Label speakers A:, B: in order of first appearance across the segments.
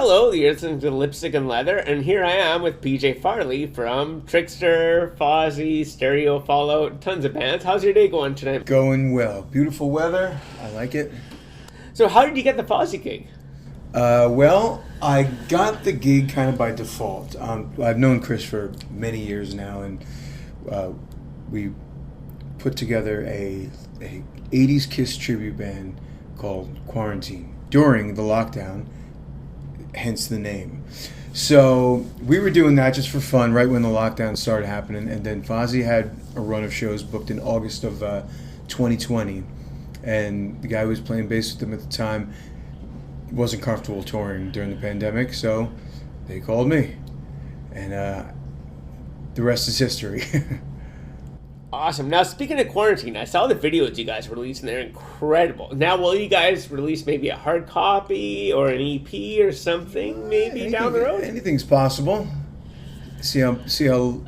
A: Hello, you're listening to Lipstick and Leather, and here I am with PJ Farley from Trixter, Fozzyin, Stereo, Fallout, tons of bands. How's your day going tonight?
B: Going well. Beautiful weather. I like it.
A: So how did you get the Fozzyin gig?
B: Well, I got the gig kind of by default. I've known Chris for many years now, and we put together a 80s Kiss tribute band called Quarantine during the lockdown, hence the name. So we were doing that just for fun right when the lockdown started happening, and then Fozzyin had a run of shows booked in August of 2020, and the guy who was playing bass with them at the time wasn't comfortable touring during the pandemic, so they called me, and the rest is history.
A: Awesome. Now, speaking of Quarantine, I saw the videos you guys released, and they're incredible. Now, will you guys release maybe a hard copy or an EP or something maybe down the road?
B: Anything's possible. See how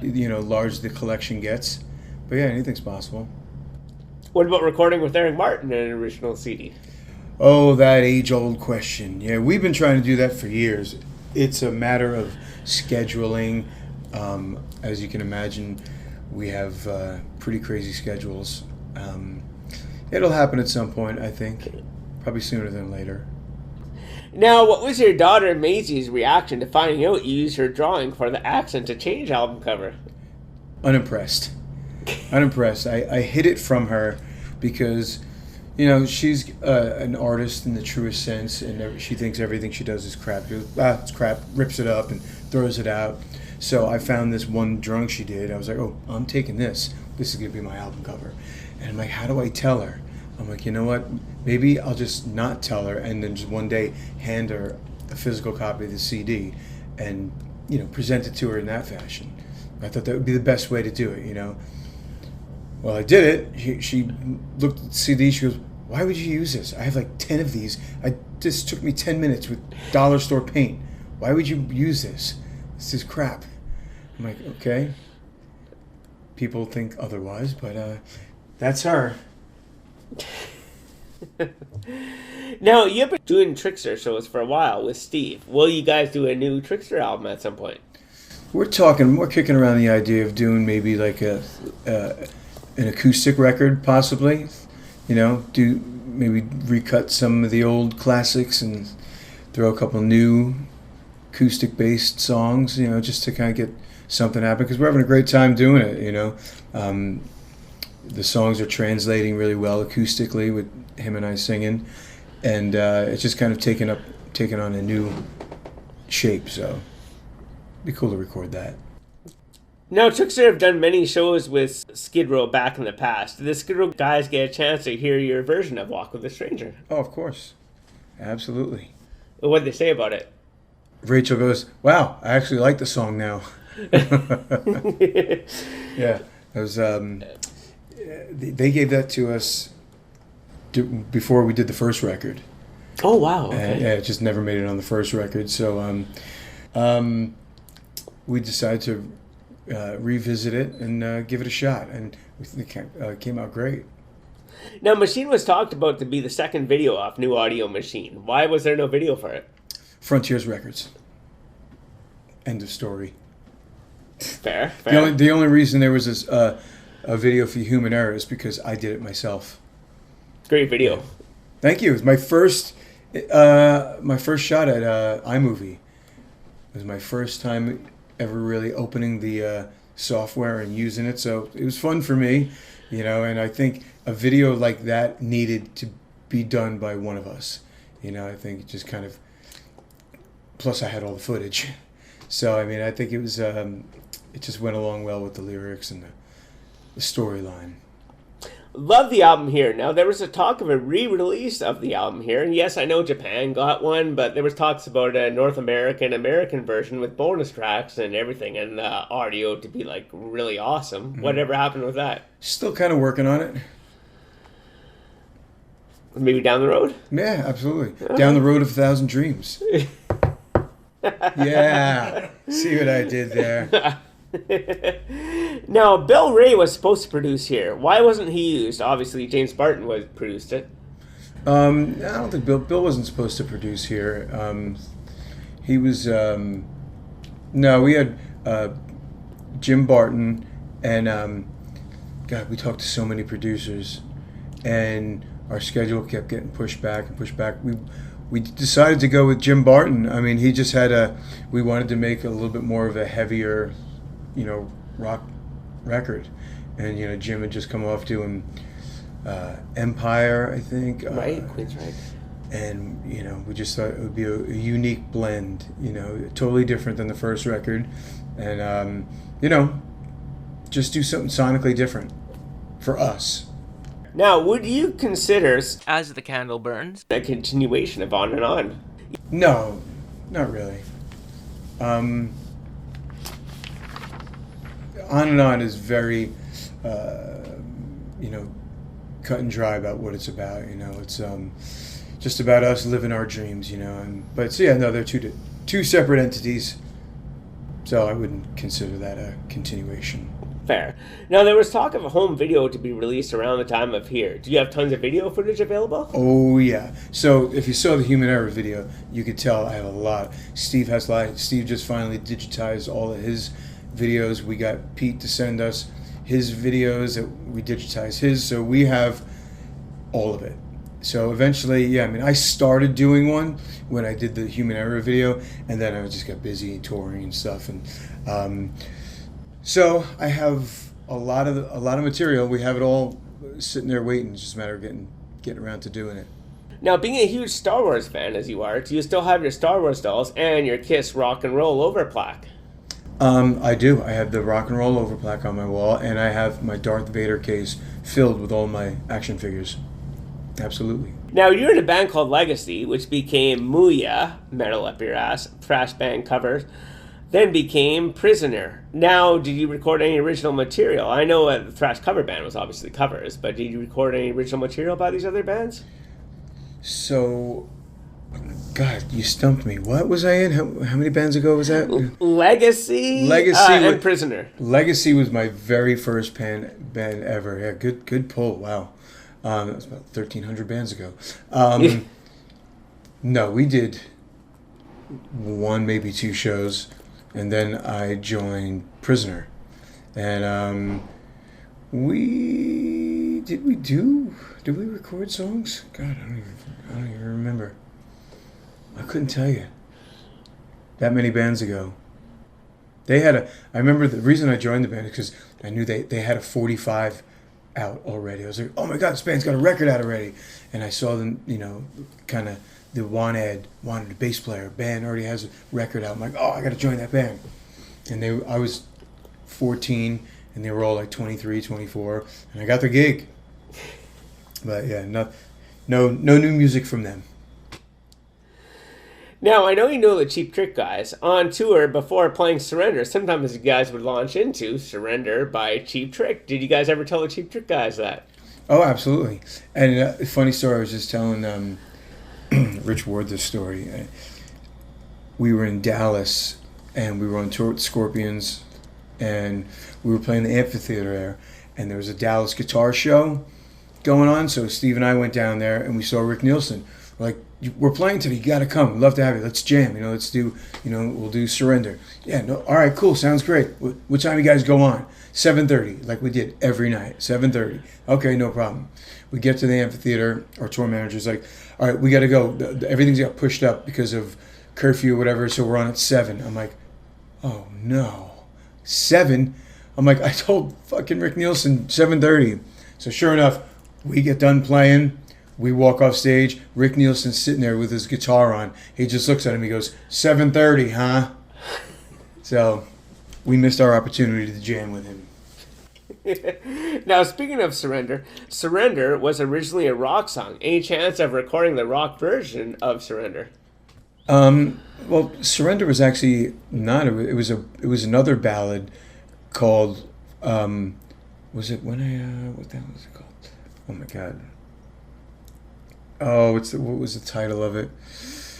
B: large the collection gets. But yeah, anything's possible.
A: What about recording with Eric Martin in an original CD?
B: Oh, that age-old question. Yeah, we've been trying to do that for years. It's a matter of scheduling. As you can imagine, we have pretty crazy schedules. It'll happen at some point, I think. Probably sooner than later.
A: Now, what was your daughter Maisie's reaction to finding out you used her drawing for the Accent to Change album cover?
B: Unimpressed. Unimpressed. I hid it from her because, she's an artist in the truest sense, and she thinks everything she does is crap. She goes, it's crap, rips it up and throws it out. So I found this one drawing she did. I was like, oh, I'm taking this. This is going to be my album cover. And I'm like, how do I tell her? I'm like, you know what? Maybe I'll just not tell her and then just one day hand her a physical copy of the CD and, present it to her in that fashion. I thought that would be the best way to do it, Well, I did it. She looked at the CD. She goes, why would you use this? I have like 10 of these. This took me 10 minutes with dollar store paint. Why would you use this? This is crap. I'm like, okay. People think otherwise, but that's her.
A: Now, you've been doing Trixter shows for a while with Steve. Will you guys do a new Trixter album at some point?
B: We're kicking around the idea of doing maybe like an acoustic record, possibly. Maybe recut some of the old classics and throw a couple new acoustic-based songs, just to kind of get something happen, because we're having a great time doing it, The songs are translating really well acoustically with him and I singing, and it's just kind of taken on a new shape, so it'd be cool to record that.
A: Now, Trixter have done many shows with Skid Row back in the past. Did the Skid Row guys get a chance to hear your version of Walk with a Stranger?
B: Oh, of course. Absolutely.
A: What did they say about it?
B: Rachel goes, wow, I actually like the song now. Yeah. It was, they gave that to us before we did the first record.
A: Oh, wow. Okay.
B: Yeah, it just never made it on the first record. So we decided to revisit it and give it a shot. And we think it came out great.
A: Now, Machine was talked about to be the second video off New Audio Machine. Why was there no video for it?
B: Frontiers Records. End of story.
A: Fair.
B: The only reason there was this, a video for Human Error is because I did it myself.
A: Great video.
B: Yeah. Thank you. It was my first shot at iMovie. It was my first time ever really opening the software and using it, so it was fun for me, and I think a video like that needed to be done by one of us. I think it just kind of, plus I had all the footage. So, I think it was, it just went along well with the lyrics and the storyline.
A: Love the album here. Now, there was a talk of a re-release of the album here. And yes, I know Japan got one, but there was talks about a North American version with bonus tracks and everything, and audio to be, really awesome. Mm-hmm. Whatever happened with that?
B: Still kind of working on it.
A: Maybe down the road?
B: Yeah, absolutely. Okay. Down the road of 1,000 dreams. Yeah. See what I did there?
A: Now, Bill Ray was supposed to produce here. Why wasn't he used? Obviously, James Barton produced it.
B: I don't think Bill wasn't supposed to produce here. He was no, we had Jim Barton and God, we talked to so many producers, and our schedule kept getting pushed back and pushed back. We decided to go with Jim Barton. I mean, he just had we wanted to make a little bit more of a heavier, rock record, and Jim had just come off doing Empire, I think.
A: Right, Queen's right.
B: And we just thought it would be a unique blend, totally different than the first record, and just do something sonically different for us.
A: Now, would you consider As the Candle Burns a continuation of On and On?
B: No, not really. On and On is very, cut and dry about what it's about. It's just about us living our dreams. But so yeah, no, they're two separate entities. So I wouldn't consider that a continuation.
A: Fair. Now, there was talk of a home video to be released around the time of Here. Do you have tons of video footage available?
B: Oh, yeah. So if you saw the Human Error video, you could tell I have a lot. Steve just finally digitized all of his videos. We got Pete to send us his videos, that we digitized his, so we have all of it. So eventually, yeah, I started doing one when I did the Human Error video, and then I just got busy touring and stuff, and so I have a lot of material. We have it all sitting there waiting. It's just a matter of getting around to doing it.
A: Now, being a huge Star Wars fan as you are, do you still have your Star Wars dolls and your Kiss Rock and Roll Over plaque?
B: I do. I have the Rock and Roll Over plaque on my wall, and I have my Darth Vader case filled with all my action figures. Absolutely.
A: Now, you're in a band called Legacy, which became Muya, Metal Up Your Ass, thrash band covers, then became Prisoner. Now, did you record any original material? I know the thrash cover band was obviously covers, but did you record any original material by these other bands?
B: So, God, you stumped me. What was I in? How many bands ago was that?
A: Legacy and Prisoner.
B: Legacy was my very first band ever. Yeah, good pull. Wow. That was about 1,300 bands ago. No, we did one, maybe two shows, and then I joined Prisoner, and did we record songs? God, I don't even remember. I couldn't tell you. That many bands ago. I remember the reason I joined the band is because I knew they had a 45 out already. I was like, oh my God, this band's got a record out already. And I saw them, kind of the wanted a bass player. Band already has a record out. I'm like, oh, I got to join that band. And I was 14, and they were all like 23, 24, and I got the gig. But yeah, no new music from them.
A: Now, I know you know the Cheap Trick guys. On tour, before playing Surrender, sometimes you guys would launch into Surrender by Cheap Trick. Did you guys ever tell the Cheap Trick guys that?
B: Oh, absolutely. And a funny story, I was just telling Rich Ward this story. We were in Dallas, and we were on tour with Scorpions, and we were playing the amphitheater there, and there was a Dallas guitar show going on, so Steve and I went down there, and we saw Rick Nielsen. We're like, we're playing today, you gotta come, we'd love to have you, let's jam, let's do, we'll do Surrender. Yeah, no, all right, cool, sounds great. What time you guys go on? 7:30, like we did every night, 7:30. Okay, no problem. We get to the amphitheater, our tour manager's like, all right, we gotta go. Everything's got pushed up because of curfew or whatever, so we're on at 7. I'm like, oh no, 7? I'm like, I told fucking Rick Nielsen 7:30. So sure enough, we get done playing. We walk off stage. Rick Nielsen's sitting there with his guitar on. He just looks at him. He goes, 7:30, huh? So we missed our opportunity to jam with him.
A: Now, speaking of Surrender, Surrender was originally a rock song. Any chance of recording the rock version of Surrender?
B: Well, Surrender was actually not. It was another ballad called. Was it when what the hell was it called? Oh my God. Oh, what was the title of it?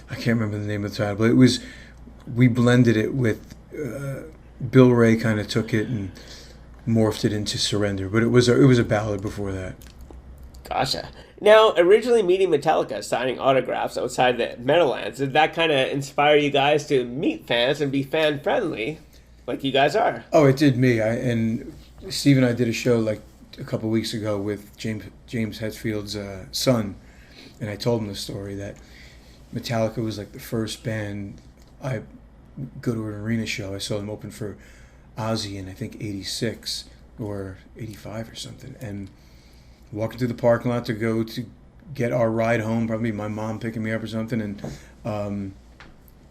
B: I can't remember the name of the title, but we blended it with Bill Ray kind of took it and morphed it into Surrender, but it was a ballad before that.
A: Gotcha. Now, originally meeting Metallica, signing autographs outside the Meadowlands, did that kind of inspire you guys to meet fans and be fan-friendly like you guys are?
B: Oh, it did me. And Steve and I did a show like a couple of weeks ago with James Hetfield's son, and I told him the story that Metallica was like the first band I go to an arena show. I saw them open for Ozzy in I think '86 or '85 or something, and walking through the parking lot to go to get our ride home, probably my mom picking me up or something, and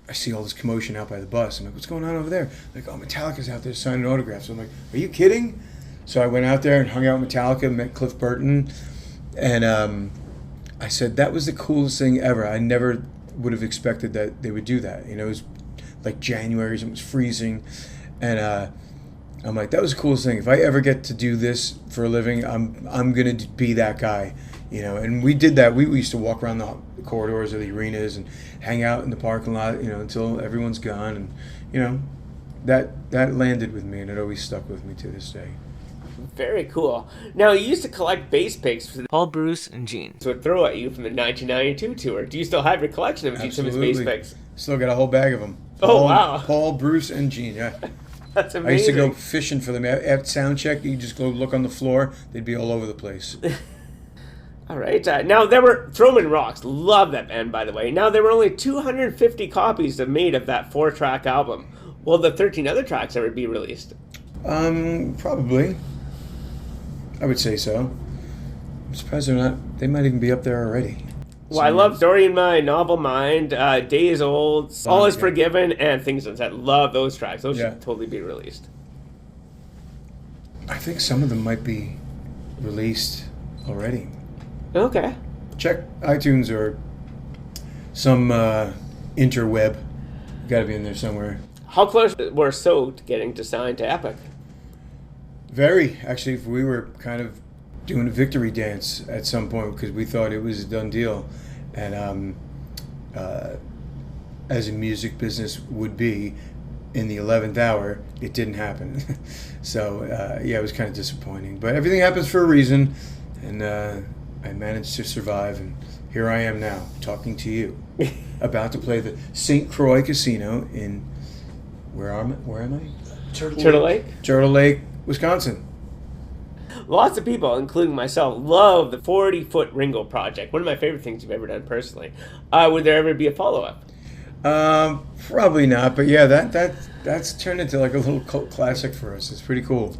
B: I see all this commotion out by the bus. I'm like, what's going on over there? Like, oh, Metallica's out there signing autographs. I'm like, are you kidding? So I went out there and hung out with Metallica, met Cliff Burton, and I said, that was the coolest thing ever. I never would have expected that they would do that. You know, it was like January, it was freezing, and I'm like, that was the coolest thing. If I ever get to do this for a living, I'm gonna be that guy, you know. And we did that. We used to walk around the corridors of the arenas and hang out in the parking lot, you know, until everyone's gone. And you know, that landed with me, and it always stuck with me to this day.
A: Very cool. Now, you used to collect bass picks for the
C: Paul, Bruce, and Gene
A: would throw at you from the 1992 tour. Do you still have your collection of each of his bass picks?
B: Still got a whole bag of them.
A: Oh, wow.
B: Paul, Bruce, and Gene, yeah.
A: That's amazing.
B: I used to go fishing for them. At sound check, you just go look on the floor. They'd be all over the place.
A: All right. Now, there were Throwman Rocks. Love that band, by the way. Now, there were only 250 copies made of that 4-track album. Will the 13 other tracks ever be released?
B: Probably. I would say so. I'm surprised they're not. They might even be up there already.
A: Well, I love Story in My Novel Mind, Days Old, All Is Forgiven, and things like that. Love those tracks. Those should totally be released.
B: I think some of them might be released already.
A: Okay.
B: Check iTunes or some interweb. Got to be in there somewhere.
A: How close were So to getting to sign to Epic?
B: Very. Actually, we were kind of doing a victory dance at some point because we thought it was a done deal. And as a music business would be, in the 11th hour, it didn't happen. So, yeah, it was kind of disappointing. But everything happens for a reason, and I managed to survive, and here I am now, talking to you, about to play the St Croix Casino in, where am I?
A: Turtle Lake?
B: Turtle Lake, Wisconsin.
A: Lots of people, including myself, love the 40-foot Ringo project. One of my favorite things you've ever done personally. Would there ever be a follow-up?
B: Probably not, but yeah, that's turned into like a little cult classic for us. It's pretty cool.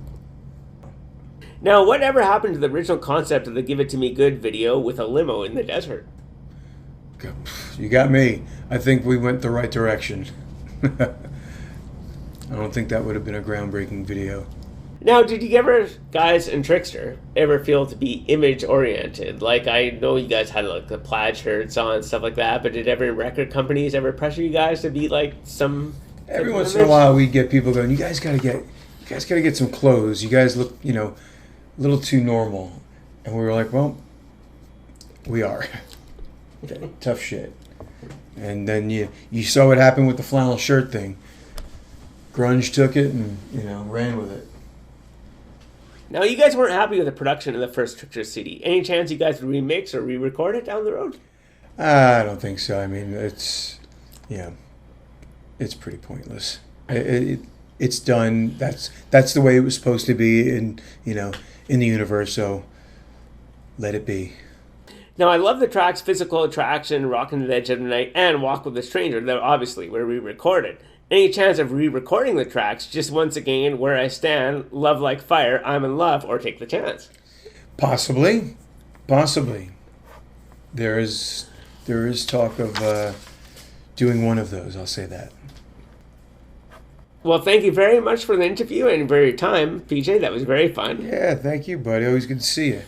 A: Now, whatever happened to the original concept of the Give It To Me Good video with a limo in the desert?
B: You got me. I think we went the right direction. I don't think that would have been a groundbreaking video.
A: Now, did you ever, guys in Trixter, ever feel to be image-oriented? Like, I know you guys had, like, the plaid shirts on and stuff like that, but did ever record companies ever pressure you guys to be, like, some...
B: Every once in a while, we'd get people going, you guys gotta get some clothes. You guys look, you know, a little too normal. And we were like, well, we are. Tough shit. And then you saw what happened with the flannel shirt thing. Grunge took it and, you know, ran with it.
A: Now, you guys weren't happy with the production of the first Trixter CD. Any chance you guys would remix or re-record it down the road?
B: I don't think so. I mean, it's pretty pointless. It's done. That's the way it was supposed to be in the universe. So let it be.
A: Now, I love the tracks Physical Attraction, Rockin' the Edge of the Night, and Walk with a Stranger that obviously were re-recorded. Any chance of re-recording the tracks, just once again, Where I Stand, Love Like Fire, I'm in Love, or Take the Chance?
B: Possibly. There is talk of doing one of those, I'll say that.
A: Well, thank you very much for the interview and for your time, PJ. That was very fun.
B: Yeah, thank you, buddy. Always good to see you.